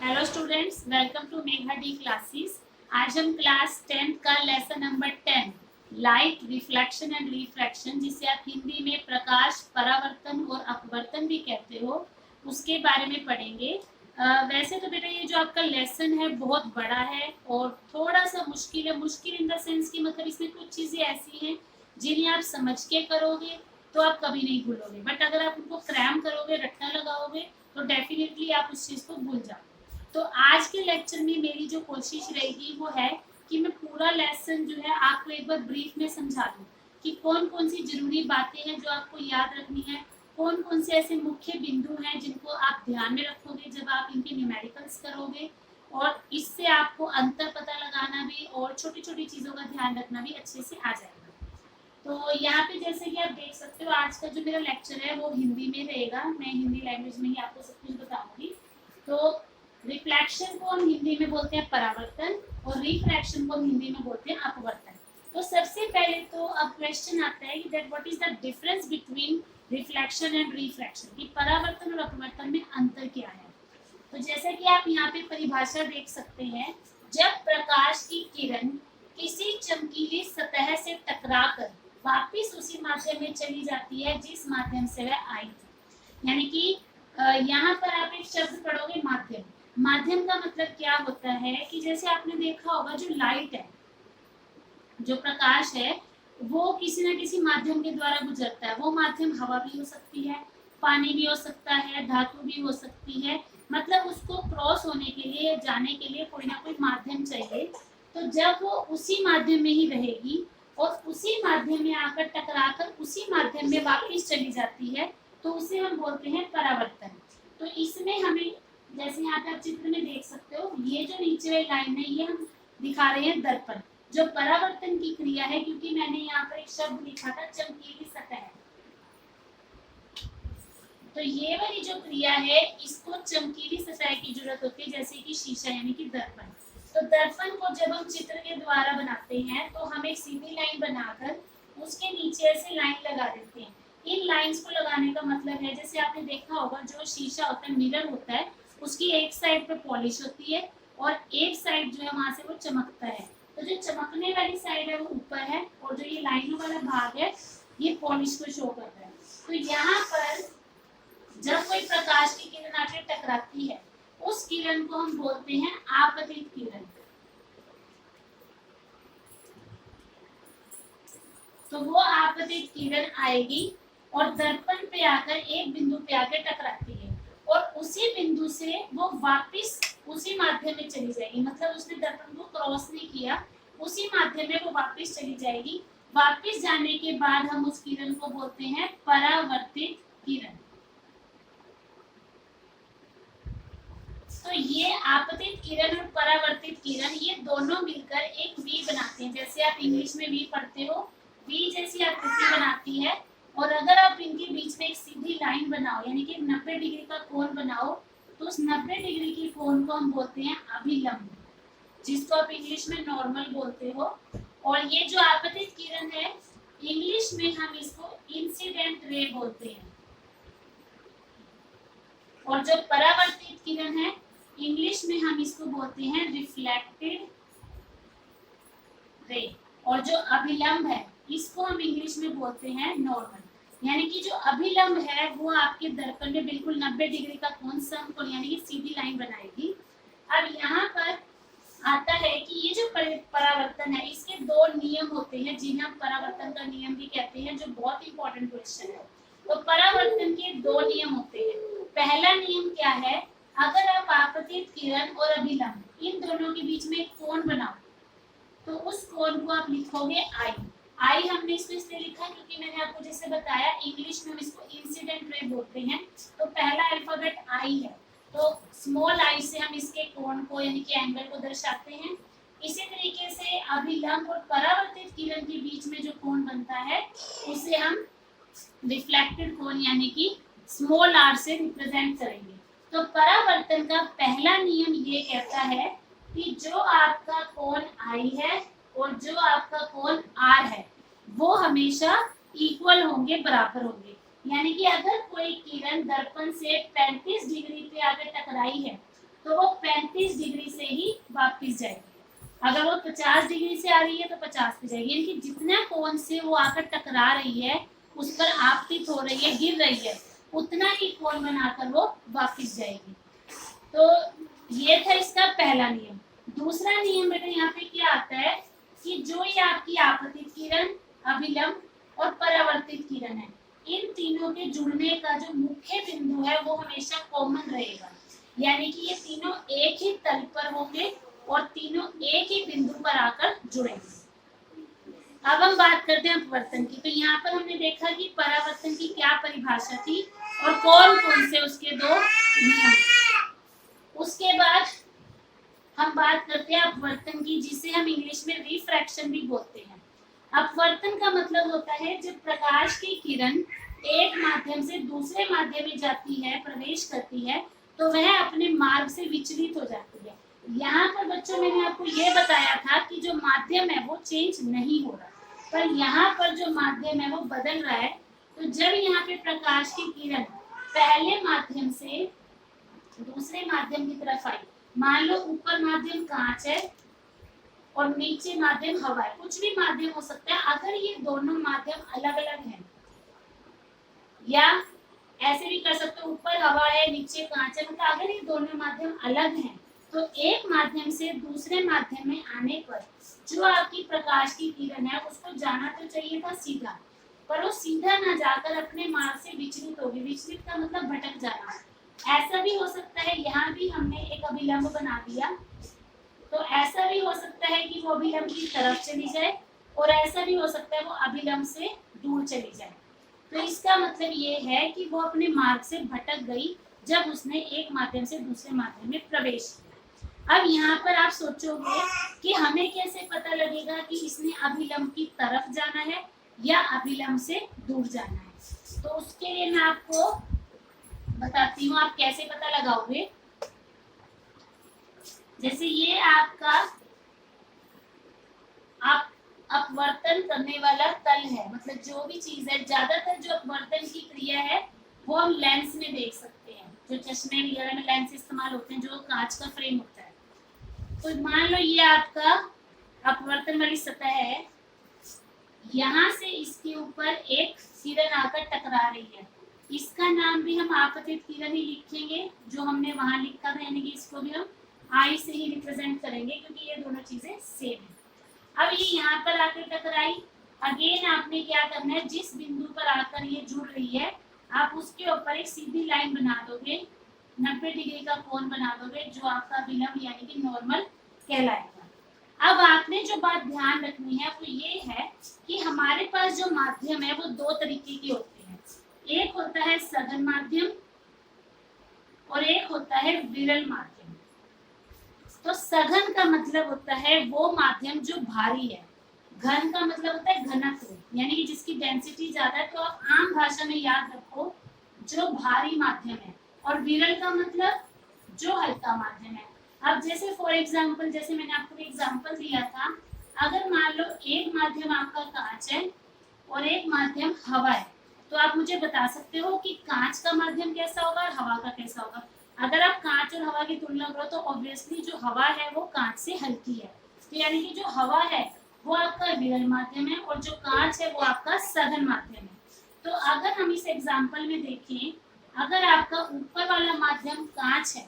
Hello students, welcome to Megha D classes. आज हम class 10 का lesson number 10 light reflection and refraction, जिसे आप हिंदी में प्रकाश परावर्तन और अपवर्तन भी कहते हो, उसके बारे में पढ़ेंगे। वैसे तो बेटा ये जो आपका लेसन है बहुत बड़ा है और थोड़ा सा मुश्किल है। मुश्किल इन द सेंस कि मतलब इसमें कुछ चीज़ें ऐसी हैं जिन्हें आप समझ के करोगे तो आप कभी नहीं भूलोगे, बट अगर आप उनको क्रैम करोगे, रट्टा लगाओगे, तो डेफिनेटली आप उस चीज़ को भूल जाओगे। तो आज के लेक्चर में मेरी जो कोशिश रहेगी वो है कि मैं पूरा लेसन जो है आपको एक बार ब्रीफ में समझा दूँ कि कौन कौन सी जरूरी बातें हैं जो आपको याद रखनी है, कौन कौन से ऐसे मुख्य बिंदु हैं जिनको आप ध्यान में रखोगे जब आप इनके न्यूमेरिकल्स करोगे, और इससे आपको अंतर पता लगाना भी और छोटी छोटी चीज़ों का ध्यान रखना भी अच्छे से आ जाएगा। तो यहाँ पे जैसे कि आप देख सकते हो आज का जो मेरा लेक्चर है वो हिंदी में रहेगा। मैं हिंदी लैंग्वेज में ही आपको सब कुछ बताऊंगी। तो रिफ्लेक्शन को हम हिंदी में बोलते हैं परावर्तन और रिफ्रैक्शन को हम हिंदी में बोलते हैं अपवर्तन। तो सबसे पहले तो अब क्वेश्चन आता है कि that what is the difference between reflection and refraction, कि परावर्तन और अपवर्तन में अंतर क्या है। तो जैसा कि आप यहाँ पे परिभाषा देख सकते हैं, जब प्रकाश की किरण किसी चमकीली सतह से टकराकर वापस उसी माध्यम में चली जाती है जिस माध्यम से वह आई थी। यानी कि यहाँ पर आप एक शब्द पढ़ोगे माध्यम। माध्यम का मतलब क्या होता है कि जैसे आपने देखा होगा जो लाइट है, जो प्रकाश है, वो किसी न किसी माध्यम के द्वारा गुजरता है। वो माध्यम हवा भी हो सकती है, पानी भी हो सकता है, धातु भी हो सकती है। मतलब उसको क्रॉस होने के लिए, जाने के लिए कोई ना कोई माध्यम चाहिए। तो जब वो उसी माध्यम में ही रहेगी और उसी माध्यम में आकर टकराकर उसी माध्यम में वापस चली जाती है, तो उसे हम बोलते हैं परावर्तन। तो इसमें हमें, जैसे यहाँ पे आप चित्र में देख सकते हो, ये जो नीचे वाली लाइन है ये हम दिखा रहे हैं दर्पण, जो परावर्तन की क्रिया है। क्योंकि मैंने यहाँ पर एक शब्द लिखा था चमकीली सतह, तो ये वाली जो क्रिया है इसको चमकीली सतह की जरूरत होती है, जैसे कि शीशा यानी कि दर्पण। तो दर्पण को जब हम चित्र के द्वारा बनाते हैं तो हम एक सीधी लाइन बनाकर उसके नीचे ऐसे लाइन लगा देते हैं। इन लाइंस को लगाने का मतलब है, जैसे आपने देखा होगा जो शीशा होता है, मिरर होता है, उसकी एक साइड पे पॉलिश होती है और एक साइड जो है वहां से वो चमकता है। तो जो चमकने वाली साइड है वो ऊपर है और जो ये लाइनों वाला भाग है ये पॉलिश को शो करता है। तो यहाँ पर जब कोई प्रकाश की किरण आकर टकराती है उस किरण को हम बोलते हैं आपतित किरण। तो वो आपतित किरण आएगी और दर्पण पे आकर एक बिंदु पे आकर टकराती है और उसी बिंदु से वो वापस उसी माध्यम में चली जाएगी। मतलब उसने दर्पण को क्रॉस नहीं किया, उसी माध्यम में वो वापस चली जाएगी। वापस जाने के बाद हम उस किरण को बोलते हैं परावर्तित किरण। तो ये आपतित किरण और परावर्तित किरण ये दोनों मिलकर एक वी बनाते हैं। जैसे आप इंग्लिश में वी पढ़ते हो, वी जैसी आकृति बनाती है। और अगर आप इनके बीच में एक सीधी लाइन बनाओ यानी कि 90 डिग्री का कोण बनाओ, तो उस 90 डिग्री की कोण को हम बोलते हैं अभिलंब, जिसको आप इंग्लिश में नॉर्मल बोलते हो। और ये जो आपतित किरण है इंग्लिश में हम इसको इंसिडेंट रे बोलते हैं। और जो परावर्तित किरण है इंग्लिश में हम इसको बोलते हैं रिफ्लेक्टेड रे। और जो अभिलंब है इसको हम इंग्लिश में बोलते हैं नॉर्मल। यानी कि जो अभिलंब है वो आपके दर्पण में बिल्कुल 90 डिग्री का कोण समकोण यानी कि सीधी लाइन बनाएगी। अब यहाँ पर आता है कि ये जो परावर्तन है इसके दो नियम होते हैं, जिन्हें हम परावर्तन का नियम भी कहते हैं, जो बहुत इंपॉर्टेंट क्वेश्चन है। तो परावर्तन के दो नियम होते हैं। पहला नियम क्या है, अगर आप आपतित किरण और अभिलंब इन दोनों के बीच में एक कोण बनाओ तो उस कोण को आप लिखोगे आई। आई हमने इसको इसलिए लिखा क्योंकि मैंने आपको जैसे बताया इंग्लिश में हम इसको इंसिडेंट रे बोलते हैं। तो पहला अल्फाबेट आई है, तो स्मॉल आई से हम इसके कोण को यानी कि एंगल को दर्शाते हैं। इसी तरीके से अभिलंब और परावर्तित किरण के बीच में जो कोण बनता है उसे हम रिफ्लेक्टेड कोण यानी कि स्मॉल आर से रिप्रेजेंट करेंगे। तो परावर्तन का पहला नियम ये कहता है कि जो आपका कोण आई है और जो आपका कोण आर है वो हमेशा इक्वल होंगे, बराबर होंगे। यानी कि अगर कोई किरण दर्पण से 35 डिग्री पे आकर टकराई है तो वो 35 डिग्री से ही वापस जाएगी। अगर वो 50 डिग्री से आ रही है तो 50 पे जाएगी, यानी कि जितना कोण से वो आकर टकरा रही है, उस पर आपतित हो रही है, गिर रही है, उतना ही कोण बनाकर वो वापस जाएगी। तो ये था इसका पहला नियम। दूसरा नियम बेटा यहाँ पे क्या आता है कि जो ये आपकी आपतित किरण, अभिलंब और परावर्तित किरण है, इन तीनों के जुड़ने का जो मुख्य बिंदु है वो हमेशा कॉमन रहेगा, यानी कि ये तीनों एक ही तल पर होंगे और तीनों एक ही बिंदु पर आकर जुड़ेंगे। अब हम बात करते हैं अपवर्तन की। तो यहाँ पर हमने देखा कि परावर्तन की क्या परिभाषा थी और कौन कौन से उसके दो नियम। उसके बाद हम बात करते हैं अपवर्तन की, जिसे हम इंग्लिश में रिफ्रैक्शन भी बोलते हैं। अपवर्तन का मतलब होता है जब प्रकाश की किरण एक माध्यम से दूसरे माध्यम में जाती है, प्रवेश करती है, तो वह अपने मार्ग से विचलित हो जाती है। यहाँ पर बच्चों मैंने आपको ये बताया था कि जो माध्यम है वो चेंज नहीं हो रहा, पर यहाँ पर जो माध्यम है वो बदल रहा है। तो जब यहाँ पे प्रकाश की किरण पहले माध्यम से दूसरे माध्यम की तरफ आई, मान लो ऊपर माध्यम कांच है और नीचे माध्यम हवा है, कुछ भी माध्यम हो सकता है। अगर ये दोनों माध्यम अलग अलग हैं, या ऐसे भी कर सकते हो ऊपर हवा है नीचे कांच है, मतलब अगर ये दोनों माध्यम अलग हैं तो एक माध्यम से दूसरे माध्यम में आने पर जो आपकी प्रकाश की किरण है उसको जाना तो चाहिए था सीधा, पर वो सीधा ना जाकर अपने मार्ग से विचलित होगी। विचलित का मतलब भटक जाना। ऐसा भी हो सकता है, यहाँ भी हमने एक अभिलंब बना दिया, तो ऐसा भी हो सकता है कि वो अभिलंब की तरफ चली जाए और ऐसा भी हो सकता है वो अभिलंब से दूर चली जाए। तो इसका मतलब ये है कि वो अपने मार्ग से भटक गई जब उसने एक माध्यम से दूसरे माध्यम में प्रवेश किया। अब यहाँ पर आप सोचोगे कि हमें कैसे पता लगेगा कि इसने अभिलंब की तरफ जाना है या अभिलंब से दूर जाना है। तो उसके लिए मैं आपको बताती हूँ आप कैसे पता लगाओगे। जैसे ये आपका आप अपवर्तन करने वाला तल है, मतलब जो भी चीज है, ज्यादातर जो अपवर्तन की क्रिया है वो हम लेंस में देख सकते हैं। जो चश्मे वगैरह में लेंस इस्तेमाल होते हैं, जो कांच का फ्रेम होता है। तो मान लो ये आपका अपवर्तन वाली सतह है, यहाँ से इसके ऊपर एक किरण आकर टकरा रही है, इसका नाम भी हम आपतित किरण ही लिखेंगे जो हमने वहां लिखा था, यानी कि इसको भी हम आई से ही रिप्रेजेंट करेंगे क्योंकि ये दोनों चीजें सेम है। अब ये यहाँ पर आकर टकराई, अगेन आपने क्या करना है, जिस बिंदु पर आकर ये जुड़ रही है आप उसके ऊपर एक सीधी लाइन बना दोगे, 90 डिग्री का कोण बना दोगे, जो आपका विलंब यानी कि नॉर्मल कहलाएगा। अब आपने जो बात ध्यान रखनी है वो ये है कि हमारे पास जो माध्यम है वो दो तरीके के होते हैं। एक होता है सघन माध्यम और एक होता है विरल माध्यम। तो सघन का मतलब होता है वो माध्यम जो भारी है, घन का मतलब होता है घनत्व, यानी कि जिसकी डेंसिटी ज्यादा है। तो आप आम भाषा में याद रखो जो भारी माध्यम है, और विरल का मतलब जो हल्का माध्यम है। अब जैसे फॉर एग्जांपल, जैसे मैंने आपको एग्जांपल दिया था, अगर मान लो एक माध्यम आपका कांच है और एक माध्यम हवा है, तो आप मुझे बता सकते हो कि कांच का माध्यम कैसा होगा और हवा का कैसा होगा। अगर आप कांच और हवा की तुलना करो तो ऑब्वियसली जो हवा है वो कांच से हल्की है, तो यानी कि जो हवा है वो आपका विरल माध्यम है और जो कांच है वो आपका सघन माध्यम है। तो अगर हम इस एग्जांपल में देखें, अगर आपका ऊपर वाला माध्यम कांच है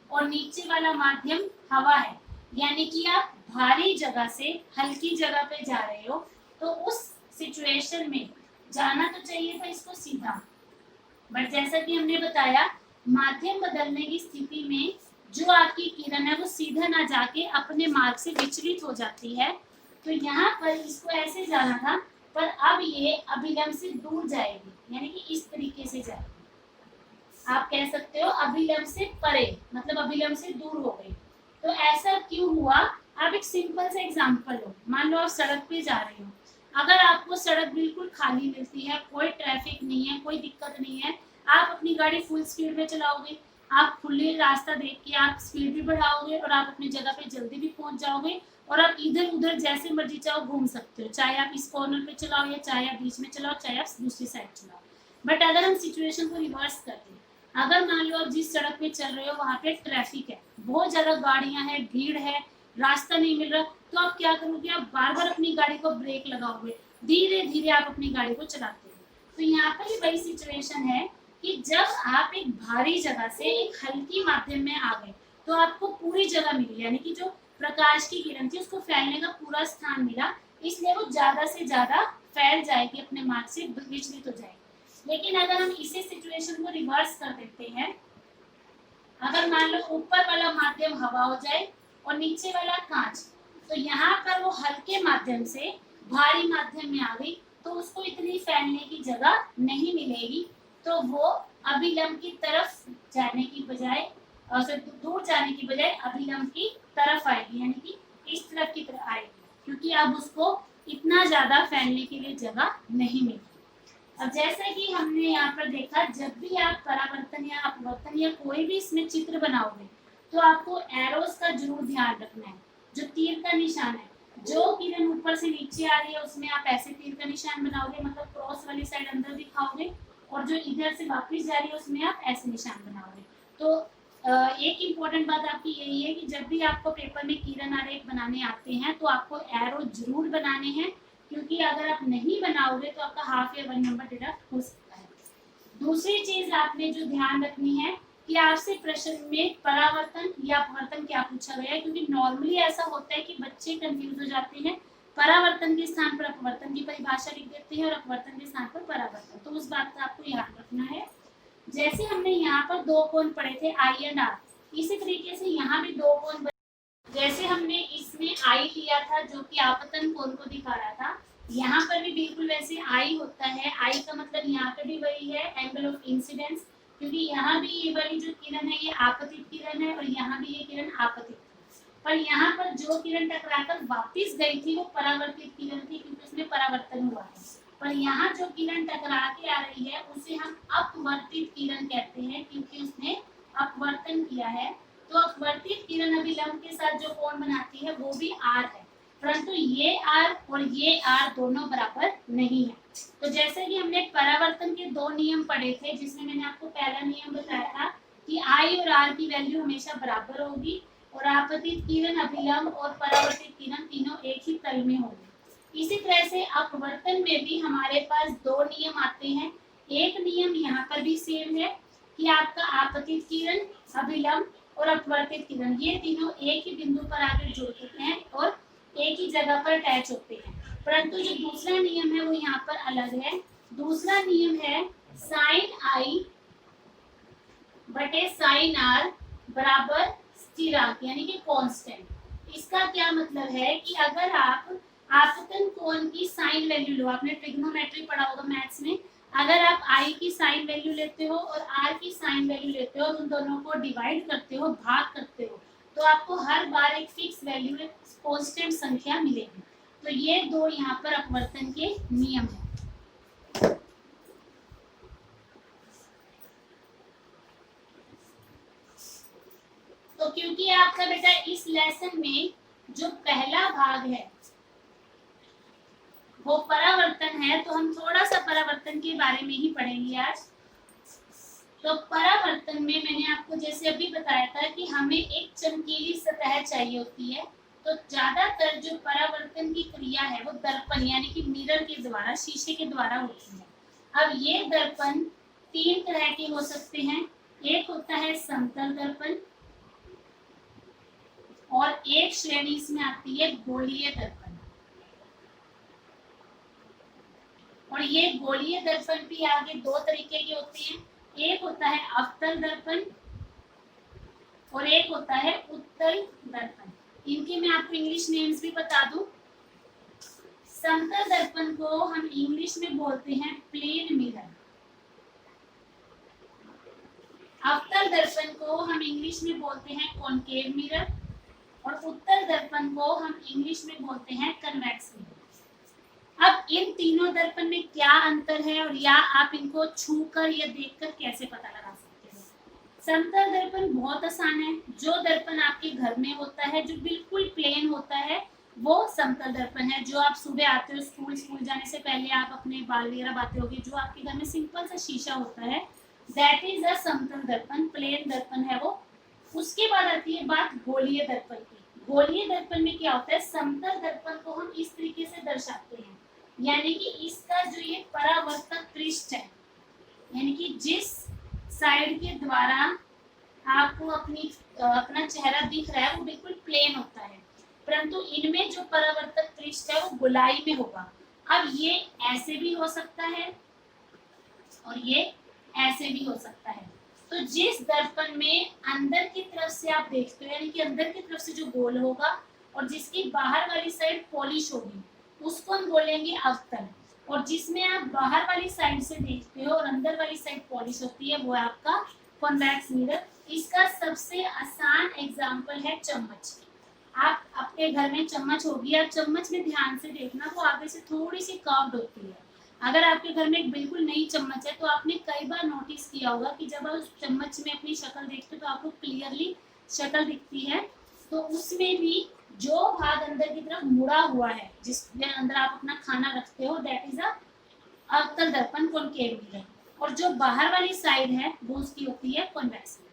और नीचे वाला माध्यम हवा है, यानी कि आप भारी जगह से हल्की जगह पे जा रहे हो, तो उस सिचुएशन में जाना तो चाहिए था इसको सीधा, बट जैसा कि हमने बताया माध्यम बदलने की स्थिति में जो आपकी किरण है वो सीधा ना जाके अपने मार्ग से विचलित हो जाती है। तो यहाँ पर इसको ऐसे जाना था, पर अब ये अभिलंब से दूर जाएगी, यानी कि इस तरीके से जाएगी। आप कह सकते हो अभिलंब से परे, मतलब अभिलंब से दूर हो गई। तो ऐसा क्यों हुआ? आप एक सिंपल सा एग्जांपल लो, मान लो आप सड़क पे जा रहे हो, अगर आपको सड़क बिल्कुल खाली मिलती है, कोई ट्रैफिक नहीं है, कोई दिक्कत नहीं है, आप अपनी गाड़ी फुल स्पीड में चलाओगे, आप खुले रास्ता देख के आप स्पीड भी बढ़ाओगे और आप अपनी जगह पे जल्दी भी पहुंच जाओगे, और आप इधर उधर जैसे मर्जी चाहो घूम सकते हो, चाहे आप इस कॉर्नर पे चलाओ या चाहे आप बीच में चलाओ, चाहे आप दूसरी साइड चलाओ। बट अगर हम सिचुएशन को रिवर्स करते हैं, अगर मान लो आप जिस सड़क पे चल रहे हो वहाँ पे ट्रैफिक है, बहुत ज़्यादा गाड़ियां हैं, भीड़ है, रास्ता नहीं मिल रहा, तो आप क्या करोगे, आप बार बार अपनी गाड़ी को ब्रेक लगाओगे, धीरे धीरे आप अपनी गाड़ी को चलाते हो। तो यहाँ पर भी वही सिचुएशन है कि जब आप एक भारी जगह से एक हल्की माध्यम में आ गए तो आपको पूरी जगह मिली, यानी कि जो प्रकाश की किरण थी उसको फैलने का पूरा स्थान मिला, इसलिए वो ज्यादा से ज्यादा फैल जाएगी, अपने मार्ग से विचलित हो जाएगी। लेकिन अगर हम इसी सिचुएशन को रिवर्स कर देते हैं, अगर मान लो ऊपर वाला माध्यम हवा हो जाए और नीचे वाला कांच, तो यहाँ पर वो हल्के माध्यम से भारी माध्यम में आ गई तो उसको इतनी फैलने की जगह नहीं मिलेगी, तो वो अभिलंब की तरफ जाने की बजाय और दूर जाने की बजाय अभिलंब की तरफ आएगी, यानी कि इस तरफ की तरफ आएगी, क्योंकि अब उसको इतना ज्यादा फैलने के लिए जगह नहीं मिलती। अब जैसा कि हमने यहाँ पर देखा, जब भी आप परावर्तन या अपवर्तन या कोई भी इसमें चित्र बनाओगे तो आपको एरोस का जरूर ध्यान रखना है। जो तीर का निशान है, जो किरण ऊपर से नीचे आ रही है उसमें आप ऐसे तीर का निशान बनाओगे, मतलब क्रॉस वाली साइड अंदर दिखाओगे, और जो इधर से वापस जा रही है उसमें आप ऐसे निशान बनाओगे। तो एक इम्पोर्टेंट बात आपकी यही है कि जब भी आपको पेपर में किरण आरेख बनाने आते हैं तो आपको एरो जरूर बनाने हैं, क्योंकि अगर आप नहीं बनाओगे तो आपका हाफ या 1 नंबर डिडक्ट हो सकता है। दूसरी चीज आपने जो ध्यान रखनी है कि आपसे प्रश्न में परावर्तन या अपवर्तन क्या पूछा गया है, क्योंकि नॉर्मली ऐसा होता है कि बच्चे कंफ्यूज हो जाते हैं, परावर्तन के स्थान पर अपवर्तन की परिभाषा लिख देते हैं और अपवर्तन के स्थान पर परावर्तन, तो उस बात का आपको याद रखना है। जैसे हमने यहाँ पर 2 कोण पढ़े थे आई एंड आर, इसी तरीके से यहाँ भी 2 कोण, जैसे हमने इसमें आई लिया था जो कि आपतन कोण को दिखा रहा था, यहाँ पर भी बिल्कुल वैसे आई होता है। आई का मतलब यहाँ पर भी वही है, एंगल ऑफ इंसिडेंस, क्योंकि यहाँ भी ये वाली जो किरण है ये आपतित किरण है और यहाँ भी ये किरण आपतित, पर यहाँ पर जो किरण टकराकर वापस गई थी वो परावर्तित किरण थी, क्योंकि उसमें परावर्तन हुआ है। पर यहाँ जो किरण टकरा के आ रही है उसे हम अपवर्तित किरण कहते हैं, क्योंकि उसने अपवर्तन किया है। तो अपवर्तित किरण अभिलंब के साथ जो कोण बनाती है वो भी आर है, परंतु ये आर और ये आर दोनों बराबर नहीं है। तो जैसे कि हमने परावर्तन के 2 नियम पढ़े थे, जिसमें मैंने आपको पहला नियम बताया था कि आई और आर की वैल्यू हमेशा बराबर होगी, और आपतित किरण, अभिलंब और परावर्तित किरण तीनों एक ही तल में होंगे। इसी तरह से अपवर्तन में भी हमारे पास 2 नियम आते हैं। एक नियम यहाँ पर भी सेम है कि आपका आपतित किरण, अभिलंब और अपवर्तित किरण ये तीनों एक ही बिंदु पर आकर जुड़ते हैं और एक ही जगह पर अटैच होते हैं, परंतु जो दूसरा नियम है वो यहाँ पर अलग है। दूसरा नियम है साइन आई बटे साइन आर बराबर स्थिरांक, यानी कि कांस्टेंट। इसका क्या मतलब है कि अगर आप आपतन कोण की साइन वैल्यू लो, आपने ट्रिग्नोमेट्री पढ़ा होगा मैथ्स में, अगर आप आई की साइन वैल्यू लेते हो और आर की साइन वैल्यू लेते हो, उन दोनों को डिवाइड करते हो, भाग करते हो, तो आपको हर बार एक फिक्स वैल्यू, एक कांस्टेंट संख्या मिलेगी। तो ये 2 यहाँ पर अपवर्तन के नियम है। तो क्योंकि आपका बेटा इस लेसन में जो पहला भाग है वो परावर्तन है, तो हम थोड़ा सा परावर्तन के बारे में ही पढ़ेंगे आज। तो परावर्तन में मैंने आपको जैसे अभी बताया था कि हमें एक चमकीली सतह चाहिए होती है, तो ज्यादातर जो परावर्तन की क्रिया है वो दर्पण यानी कि मिरर के द्वारा, शीशे के द्वारा होती है। अब ये दर्पण 3 तरह के हो सकते हैं। एक होता है समतल दर्पण, और एक श्रेणी इसमें आती है गोलीय दर्पण। और ये गोलीय दर्पण भी आगे 2 तरीके के होते हैं, एक होता है अवतल दर्पण और एक होता है उत्तल दर्पण। इनके मैं आपको इंग्लिश नेम्स भी बता दूं। समतल दर्पण को हम इंग्लिश में बोलते हैं प्लेन मिरर, अवतल दर्पण को हम इंग्लिश में बोलते हैं कॉनकेव मिरर, और उत्तल दर्पण को हम इंग्लिश में बोलते हैं कन्वेक्स मिरर। अब इन तीनों दर्पण में क्या अंतर है, और या आप इनको छूकर या देखकर कैसे पता लगा सकते हो? समतल दर्पण बहुत आसान है। जो दर्पण आपके घर में होता है, जो बिल्कुल प्लेन होता है, वो समतल दर्पण है। जो आप सुबह आते हो स्कूल जाने से पहले आप अपने बाल वगैरह बाते होगे, जो आपके घर में सिंपल सा शीशा होता है, दैट इज अ समतल दर्पण। प्लेन दर्पण है वो उसके बाद आती है बात गोलीय दर्पण की। गोलीय दर्पण में क्या होता है, समतल दर्पण को हम इस तरीके से दर्शाते हैं, यानी कि इसका जो ये परावर्तक पृष्ठ है, यानी कि जिस साइड के द्वारा आपको अपना चेहरा दिख रहा है वो बिल्कुल प्लेन होता है, परंतु इनमें जो परावर्तक पृष्ठ है वो गोलाई में होगा। अब ये ऐसे भी हो सकता है और ये ऐसे भी हो सकता है। तो जिस दर्पण में अंदर की तरफ से आप देखते हो, यानी कि अंदर की तरफ से जो गोल होगा और जिसकी बाहर वाली साइड पॉलिश होगी, उसको हम बोलेंगे अवतल। और जिसमें आप बाहर वाली साइड से देखते हो और अंदर वाली साइड पॉलिश होती है, वो है आपका कॉन्वेक्स मिरर। इसका सबसे आसान एग्जाम्पल है चम्मच। आप अपने घर में चम्मच होगी, आप चम्मच में ध्यान से देखना, वो आगे से थोड़ी सी कर्व्ड होती है। अगर आपके घर में एक बिल्कुल नई चम्मच है तो आपने कई बार नोटिस किया होगा कि जब आप उस चम्मच में अपनी शक्ल देखते हो तो आपको क्लियरली शक्ल दिखती है। तो उसमें भी जो भाग अंदर की तरफ मुड़ा हुआ है, जिसमें अंदर आप अपना खाना रखते हो, दैट इज अ अवतल दर्पण, कॉनकेव मिरर। और जो बाहर वाली साइड है वो उसकी होती है कॉन्वेक्स मिरर।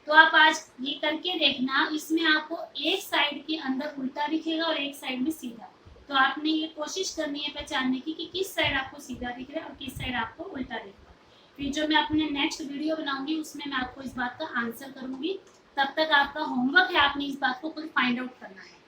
तो आप आज ये करके देखना, इसमें आपको एक साइड के अंदर उल्टा दिखेगा और एक साइड में सीधा। तो आपने ये कोशिश करनी है पहचानने की कि किस साइड आपको सीधा दिख रहा है और किस साइड आपको उल्टा दिख रहा है। फिर जो मैं अपने नेक्स्ट वीडियो बनाऊंगी उसमें मैं आपको इस बात का आंसर करूंगी। तब तक आपका होमवर्क है, आपने इस बात को खुद फाइंड आउट करना है।